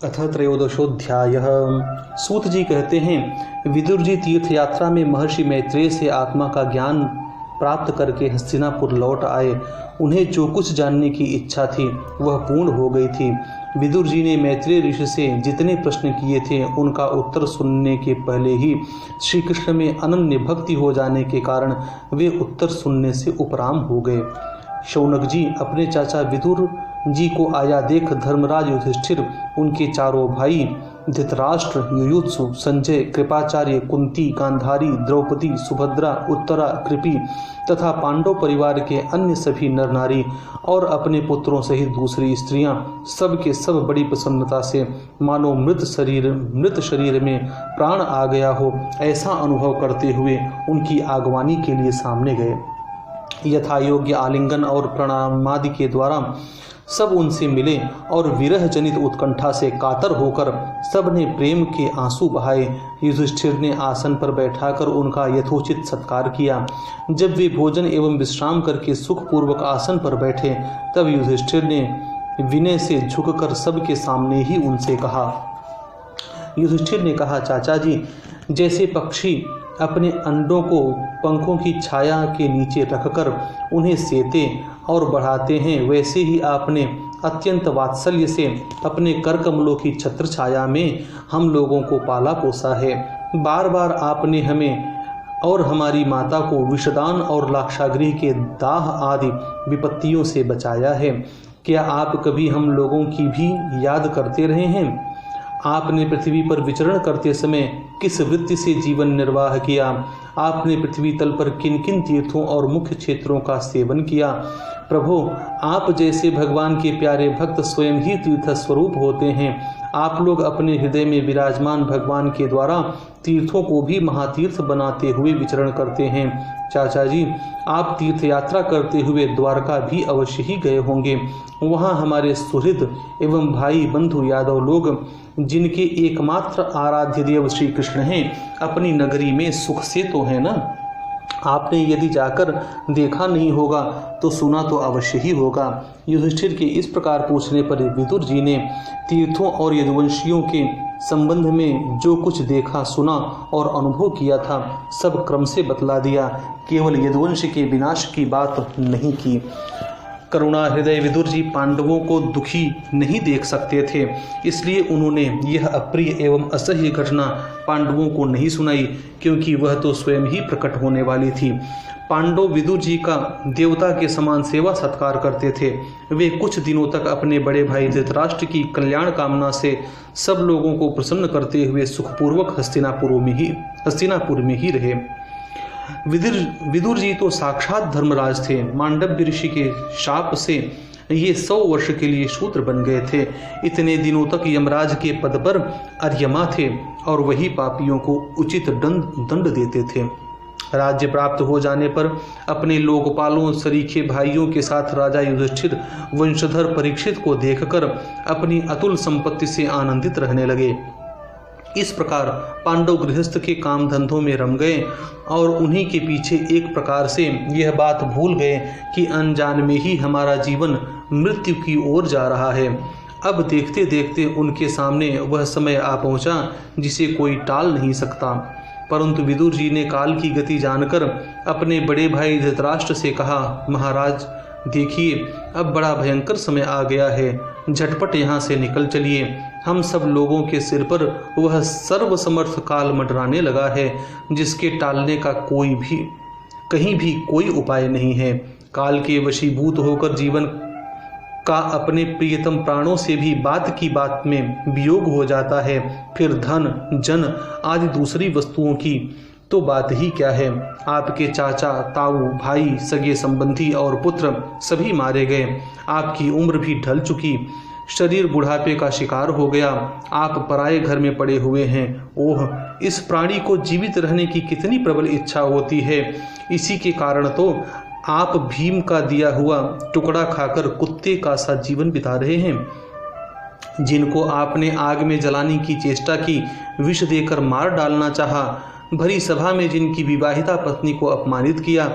अथ त्रयोदशोऽध्यायः। सूत जी कहते हैं, विदुर जी तीर्थ यात्रा में महर्षि मैत्रेय से आत्मा का ज्ञान प्राप्त करके हस्तिनापुर लौट आए। उन्हें जो कुछ जानने की इच्छा थी वह पूर्ण हो गई थी। विदुर जी ने मैत्रेय ऋषि से जितने प्रश्न किए थे उनका उत्तर सुनने के पहले ही श्री कृष्ण में अनन्य भक्ति हो जाने के कारण वे उत्तर सुनने से उपराम हो गए। शौनक जी अपने चाचा विदुर जी को आया देख धर्मराज युधिष्ठिर, उनके चारों भाई धृतराष्ट्र, युयुत्सु, संजय, कृपाचार्य, कुंती, गांधारी, द्रौपदी, सुभद्रा, उत्तरा, कृपि तथा पांडव परिवार के अन्य सभी नर नारी और अपने पुत्रों सहित दूसरी स्त्रियां सब के सब बड़ी प्रसन्नता से मानो मृत शरीर में प्राण आ गया हो ऐसा अनुभव करते हुए उनकी आगवानी के लिए सामने गए। यथा योग्य आलिंगन और प्रणामादि के द्वारा सब उनसे मिले और विरह जनित उत्कंठा से कातर होकर सब ने प्रेम के आंसू बहाए। युधिष्ठिर ने आसन पर बैठाकर उनका यथोचित सत्कार किया। जब वे भोजन एवं विश्राम करके सुखपूर्वक आसन पर बैठे तब युधिष्ठिर ने विनय से झुककर सबके सामने ही उनसे कहा। युधिष्ठिर ने कहा, चाचा जी, जैसे पक्षी अपने अंडों को पंखों की छाया के नीचे रखकर उन्हें सेते और बढ़ाते हैं, वैसे ही आपने अत्यंत वात्सल्य से अपने कर कमलों की छत्र छाया में हम लोगों को पाला पोसा है। बार बार आपने हमें और हमारी माता को विषदान और लाक्षागृह के दाह आदि विपत्तियों से बचाया है। क्या आप कभी हम लोगों की भी याद करते रहे हैं? आपने पृथ्वी पर विचरण करते समय किस वृत्ति से जीवन निर्वाह किया? आपने पृथ्वी तल पर किन किन तीर्थों और मुख्य क्षेत्रों का सेवन किया? प्रभु, आप जैसे भगवान के प्यारे भक्त स्वयं ही तीर्थ स्वरूप होते हैं। आप लोग अपने हृदय में विराजमान भगवान के द्वारा तीर्थों को भी महातीर्थ बनाते हुए विचरण करते हैं। चाचा जी, आप तीर्थ यात्रा करते हुए द्वारका भी अवश्य ही गए होंगे। वहाँ हमारे सुहृद एवं भाई बंधु यादव लोग, जिनके एकमात्र आराध्य देव श्री कृष्ण हैं, अपनी नगरी में सुख से तो है ना? आपने यदि जाकर देखा नहीं होगा तो सुना तो अवश्य ही होगा। युधिष्ठिर के इस प्रकार पूछने पर विदुर जी ने तीर्थों और यदुवंशियों के संबंध में जो कुछ देखा, सुना और अनुभव किया था सब क्रम से बतला दिया। केवल यदुवंश के विनाश की बात नहीं की। करुणा हृदय विदुर जी पांडवों को दुखी नहीं देख सकते थे, इसलिए उन्होंने यह अप्रिय एवं असह्य घटना पांडवों को नहीं सुनाई, क्योंकि वह तो स्वयं ही प्रकट होने वाली थी। पांडव विदुर जी का देवता के समान सेवा सत्कार करते थे। वे कुछ दिनों तक अपने बड़े भाई धृतराष्ट्र की कल्याण कामना से सब लोगों को प्रसन्न करते हुए सुखपूर्वक हस्तिनापुर में ही रहे। विदुर जी तो साक्षात धर्मराज थे। मांडव्य ऋषि के शाप से ये 100 वर्ष के लिए शूद्र बन गए थे। इतने दिनों तक यमराज के पद पर अर्यमा थे और वही पापियों को उचित दंड देते थे। राज्य प्राप्त हो जाने पर अपने लोकपालों सरीखे भाइयों के साथ राजा युधिष्ठिर वंशधर परीक्षित को देखकर अपनी अतुल संपत्ति से आनंदित रहने लगे। इस प्रकार पांडव गृहस्थ के काम धंधों में रम गए और उन्हीं के पीछे एक प्रकार से यह बात भूल गए कि अनजान में ही हमारा जीवन मृत्यु की ओर जा रहा है। अब देखते देखते उनके सामने वह समय आ पहुंचा जिसे कोई टाल नहीं सकता। परंतु विदुर जी ने काल की गति जानकर अपने बड़े भाई धृतराष्ट्र से कहा, महाराज देखिए, अब बड़ा भयंकर समय आ गया है, झटपट यहाँ से निकल चलिए। हम सब लोगों के सिर पर वह सर्वसमर्थ काल मंडराने लगा है, जिसके टालने का कहीं भी कोई उपाय नहीं है। काल के वशीभूत होकर जीवन का अपने प्रियतम प्राणों से भी बात की बात में वियोग हो जाता है। फिर धन, जन आदि दूसरी वस्तुओं की तो बात ही क्या है। आपके चाचा, ताऊ, भाई, सगे संबंधी और पुत्र सभी मारे गए। आपकी उम्र भी ढल चुकी, शरीर बुढ़ापे का शिकार हो गया। आप पराये घर में पड़े हुए हैं। ओह, इस प्राणी को जीवित रहने की कितनी प्रबल इच्छा होती है। इसी के कारण तो आप भीम का दिया हुआ टुकड़ा खाकर कुत्ते का सा जीवन बिता रहे हैं। जिनको आपने आग में जलाने की चेष्टा की, विष देकर मार डालना चाहा, भरी सभा में जिनकी विवाहिता पत्नी को अपमानित किया,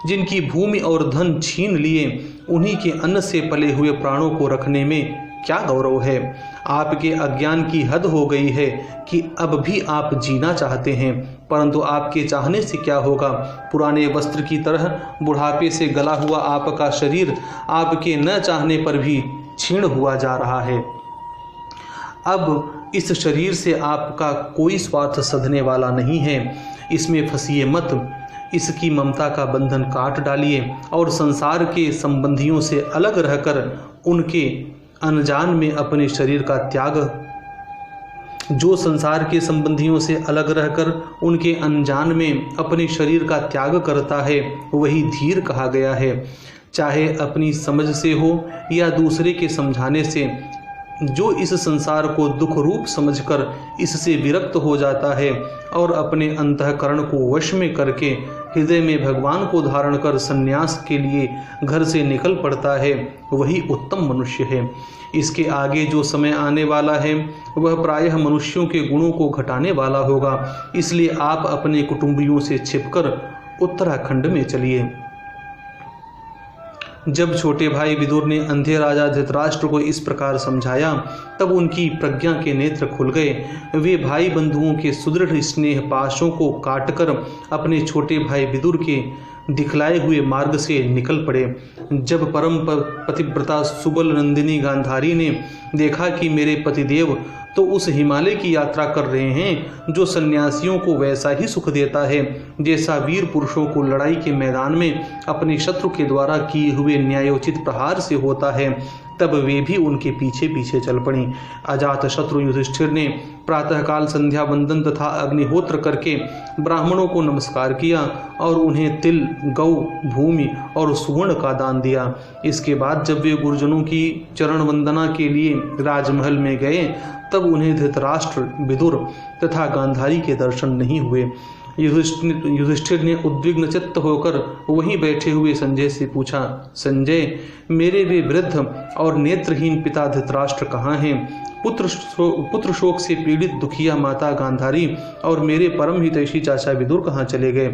जिनकी भूमि और धन छीन लिए, उन्हीं के अन्न से पले हुए प्राणों को रखने में क्या गौरव है। आपके अज्ञान की हद हो गई है कि अब भी आप जीना चाहते हैं, परंतु आपके चाहने से क्या होगा। पुराने वस्त्र की तरह बुढ़ापे से गला हुआ आपका शरीर आपके न चाहने पर भी क्षीण हुआ जा रहा है। अब इस शरीर से आपका कोई स्वार्थ सधने वाला नहीं है, इसमें फंसिए मत। इसकी ममता का बंधन काट डालिए और संसार के संबंधियों से अलग रहकर उनके अनजान में अपने शरीर का त्याग। जो संसार के संबंधियों से अलग रहकर उनके अनजान में अपने शरीर का त्याग करता है वही धीर कहा गया है। चाहे अपनी समझ से हो या दूसरे के समझाने से, जो इस संसार को दुख रूप समझकर इससे विरक्त हो जाता है और अपने अंतःकरण को वश में करके हृदय में भगवान को धारण कर संन्यास के लिए घर से निकल पड़ता है, वही उत्तम मनुष्य है। इसके आगे जो समय आने वाला है वह प्रायः मनुष्यों के गुणों को घटाने वाला होगा। इसलिए आप अपने कुटुंबियों से छिपकर उत्तराखंड में चलिए। जब छोटे भाई विदुर ने अंधे राजा धृतराष्ट्र को इस प्रकार समझाया तब उनकी प्रज्ञा के नेत्र खुल गए। वे भाई बंधुओं के सुदृढ़ स्नेह पाशों को काटकर अपने छोटे भाई विदुर के दिखलाए हुए मार्ग से निकल पड़े। जब परम पतिव्रता सुबल नंदिनी गांधारी ने देखा कि मेरे पतिदेव तो उस हिमालय की यात्रा कर रहे हैं जो सन्यासियों को वैसा ही सुख देता है जैसा वीर पुरुषों को लड़ाई के मैदान में अपने शत्रु के द्वारा किए हुए न्यायोचित प्रहार से होता है, तब वे भी उनके पीछे पीछे चल पड़ी। अजात शत्रु युधिष्ठिर ने प्रातःकाल संध्या वंदन तथा अग्निहोत्र करके ब्राह्मणों को नमस्कार किया और उन्हें तिल, गौ, भूमि और सुवर्ण का दान दिया। इसके बाद जब वे गुरुजनों की चरण वंदना के लिए राजमहल में गए तब उन्हें धृतराष्ट्र, विदुर तथा गांधारी के दर्शन नहीं हुए। युधिष्ठिर ने उद्विग्न चित्त होकर वहीं बैठे हुए संजय से पूछा, संजय, मेरे वे वृद्ध और नेत्रहीन पिता धृतराष्ट्र कहाँ हैं? पुत्र शोक से पीड़ित दुखिया माता गांधारी और मेरे परम हितैषी चाचा विदुर कहाँ चले गए?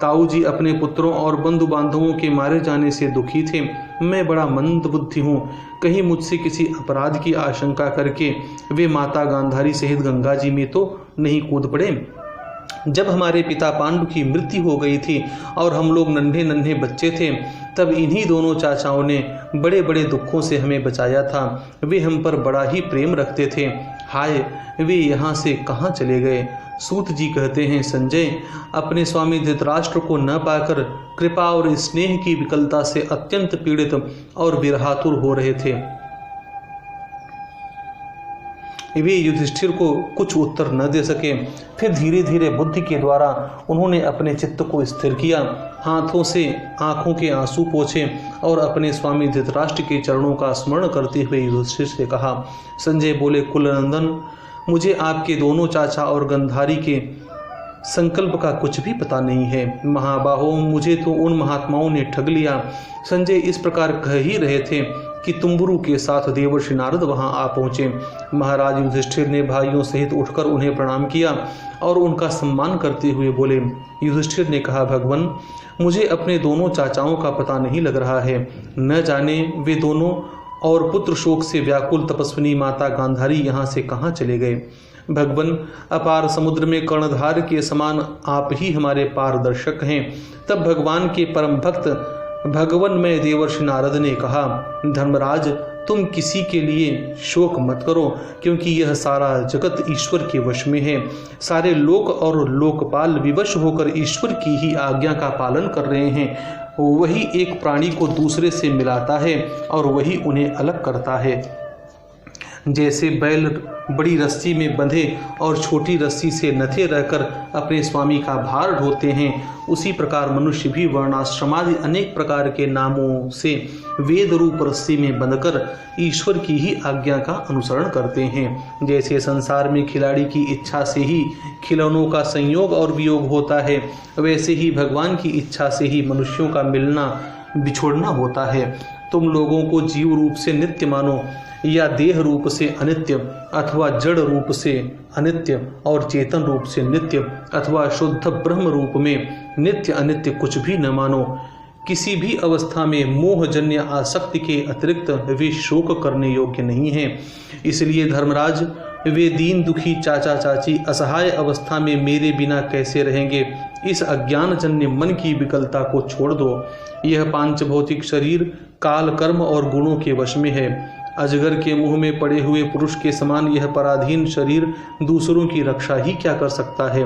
ताऊ जी अपने पुत्रों और बंधु बांधवों के मारे जाने से दुखी थे। मैं बड़ा मंद बुद्धि हूँ, कहीं मुझसे किसी अपराध की आशंका करके वे माता गांधारी सहित गंगा जी में तो नहीं कूद पड़े। जब हमारे पिता पांडु की मृत्यु हो गई थी और हम लोग नन्हे नन्हे बच्चे थे तब इन्हीं दोनों चाचाओं ने बड़े बड़े दुखों से हमें बचाया था। वे हम पर बड़ा ही प्रेम रखते थे। हाय, वे यहाँ से कहाँ चले गए? सूत जी कहते हैं, संजय अपने स्वामी धृतराष्ट्र को न पाकर कृपा और स्नेह की विकलता से अत्यंत पीड़ित और विरहातुर हो रहे थे। वे युधिष्ठिर को कुछ उत्तर न दे सके। फिर धीरे धीरे बुद्धि के द्वारा उन्होंने अपने चित्त को स्थिर किया, हाथों से आंखों के आंसू पोंछे और अपने स्वामी धृतराष्ट्र के चरणों का स्मरण करते हुए युधिष्ठिर से कहा। संजय बोले, कुलनंदन, मुझे आपके दोनों चाचा और गंधारी के संकल्प का कुछ भी पता नहीं है। महाबाहो, मुझे तो उन महात्माओं ने ठग लिया। संजय इस प्रकार कह ही रहे थे कि तुम्बुरु के साथ देवर्षि नारद वहां आ पहुंचे। महाराज युधिष्ठिर ने भाइयों सहित उठकर उन्हें प्रणाम किया और उनका सम्मान करते हुए बोले। युधिष्ठिर ने कहा, भगवन, मुझे अपने दोनों चाचाओं का पता नहीं लग रहा है। न जाने वे दोनों और पुत्र शोक से व्याकुल तपस्विनी माता गांधारी यहाँ से कहाँ चले गए। भगवन, अपार समुद्र में कर्णधार के समान आप ही हमारे पारदर्शक हैं। तब भगवान के परम भक्त भगवन में देवर्षि नारद ने कहा, धर्मराज, तुम किसी के लिए शोक मत करो, क्योंकि यह सारा जगत ईश्वर के वश में है। सारे लोक और लोकपाल विवश होकर ईश्वर की ही आज्ञा का पालन कर रहे हैं। वही एक प्राणी को दूसरे से मिलाता है और वही उन्हें अलग करता है। जैसे बैल बड़ी रस्सी में बंधे और छोटी रस्सी से नथे रहकर अपने स्वामी का भार ढोते हैं, उसी प्रकार मनुष्य भी वर्णाश्रमादि अनेक प्रकार के नामों से वेद रूप रस्सी में बंधकर ईश्वर की ही आज्ञा का अनुसरण करते हैं। जैसे संसार में खिलाड़ी की इच्छा से ही खिलौनों का संयोग और वियोग होता है, वैसे ही भगवान की इच्छा से ही मनुष्यों का मिलना बिछोड़ना होता है। तुम लोगों को जीव रूप से नित्य मानो या देह रूप से अनित्य अथवा जड़ रूप से अनित्य और चेतन रूप से नित्य अथवा शुद्ध ब्रह्म रूप में नित्य अनित्य कुछ भी न मानो। किसी भी अवस्था में मोहजन्य आसक्ति के अतिरिक्त वे शोक करने योग्य नहीं हैं। इसलिए धर्मराज, वे दीन दुखी चाचा चाची असहाय अवस्था में मेरे बिना कैसे रहेंगे? इस अज्ञानजन्य मन की विकलता को छोड़ दो। यह पांच भौतिक शरीर काल, कर्म और गुणों के वश में है। अजगर के मुंह में पड़े हुए पुरुष के समान यह पराधीन शरीर दूसरों की रक्षा ही क्या कर सकता है?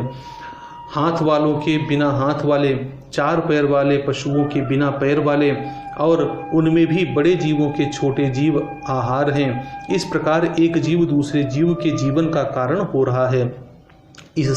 हाथ वालों के बिना हाथ वाले, चार पैर वाले पशुओं के बिना पैर वाले, और उनमें भी बड़े जीवों के छोटे जीव आहार हैं। इस प्रकार एक जीव दूसरे जीव के जीवन का कारण हो रहा है। इन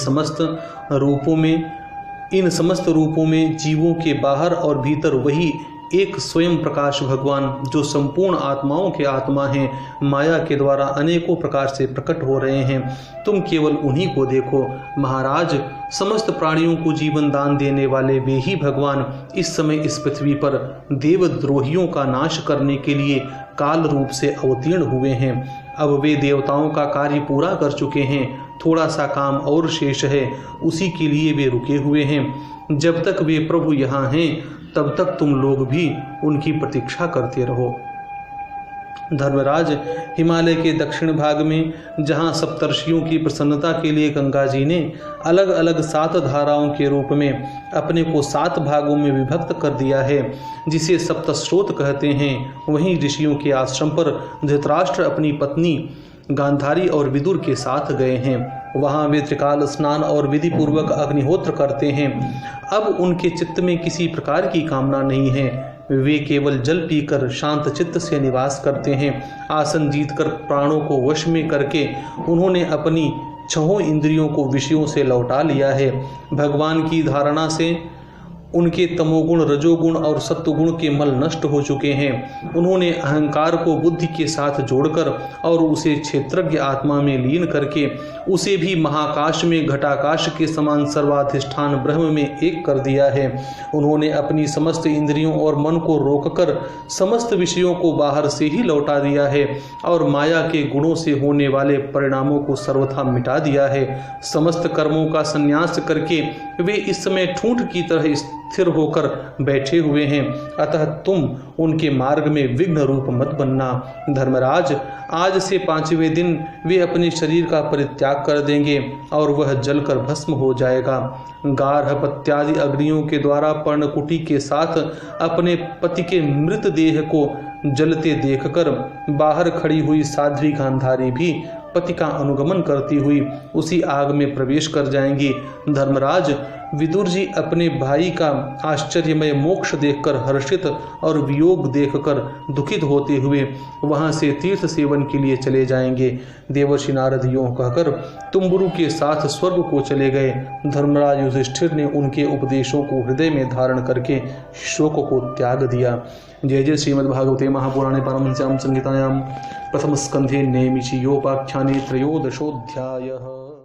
समस्त रूपों में जीवों के बाहर और भीतर वही एक स्वयं प्रकाश भगवान, जो संपूर्ण आत्माओं के आत्मा हैं, माया के द्वारा अनेकों प्रकार से प्रकट हो रहे हैं। तुम केवल उन्हीं को देखो। महाराज, समस्त प्राणियों को जीवन दान देने वाले वे ही भगवान इस समय इस पृथ्वी पर देवद्रोहियों का नाश करने के लिए काल रूप से अवतीर्ण हुए हैं। अब वे देवताओं का कार्य पूरा कर चुके हैं। थोड़ा सा काम और शेष है, उसी के लिए वे रुके हुए हैं। जब तक वे प्रभु यहाँ हैं तब तक तुम लोग भी उनकी प्रतीक्षा करते रहो। धर्मराज, हिमालय के दक्षिण भाग में जहाँ सप्तर्षियों की प्रसन्नता के लिए गंगा जी ने अलग अलग 7 धाराओं के रूप में अपने को 7 भागों में विभक्त कर दिया है, जिसे सप्तस्रोत कहते हैं, वहीं ऋषियों के आश्रम पर धृतराष्ट्र अपनी पत्नी गांधारी और विदुर के साथ गए हैं। वहाँ वे त्रिकाल स्नान और विधि पूर्वक अग्निहोत्र करते हैं। अब उनके चित्त में किसी प्रकार की कामना नहीं है। वे केवल जल पीकर शांत चित्त से निवास करते हैं। आसन जीतकर प्राणों को वश में करके उन्होंने अपनी 6 इंद्रियों को विषयों से लौटा लिया है। भगवान की धारणा से उनके तमोगुण, रजोगुण और सत्वगुण के मल नष्ट हो चुके हैं। उन्होंने अहंकार को बुद्धि के साथ जोड़कर और उसे क्षेत्रज्ञ आत्मा में लीन करके उसे भी महाकाश में घटाकाश के समान सर्वाधिष्ठान ब्रह्म में एक कर दिया है। उन्होंने अपनी समस्त इंद्रियों और मन को रोककर समस्त विषयों को बाहर से ही लौटा दिया है और माया के गुणों से होने वाले परिणामों को सर्वथा मिटा दिया है। समस्त कर्मों का संन्यास करके वे इस समय ठूंठ की तरह स्थिर होकर बैठे हुए हैं। अतः तुम उनके मार्ग में विघ्न रूप मत बनना। धर्मराज, आज से 5वें दिन वे अपने शरीर का परित्याग कर देंगे और वह जलकर भस्म हो जाएगा। गार्हपत्यादि अग्नियों के द्वारा पर्णकुटी के साथ अपने पति के मृत देह को जलते देखकर बाहर खड़ी हुई साध्वी गांधारी भी पति का अनुगमन करती हुई उसी आग में प्रवेश कर जाएंगी। धर्मराज, विदुर जी अपने भाई का आश्चर्यमय मोक्ष देखकर हर्षित और वियोग देखकर दुखित होते हुए वहां से तीर्थ सेवन के लिए चले जाएंगे। देवर्षि नारद यूं कहकर तुम्बुरु के साथ स्वर्ग को चले गए। धर्मराज युधिष्ठिर ने उनके उपदेशों को हृदय में धारण करके शोक को त्याग दिया। जय जय श्रीमद्भागवते महापुराणे पारमहंस्यां संहितायां प्रथम स्कंधे नैमिषीयोपाख्याने 13 त्रयोदशोऽध्यायः।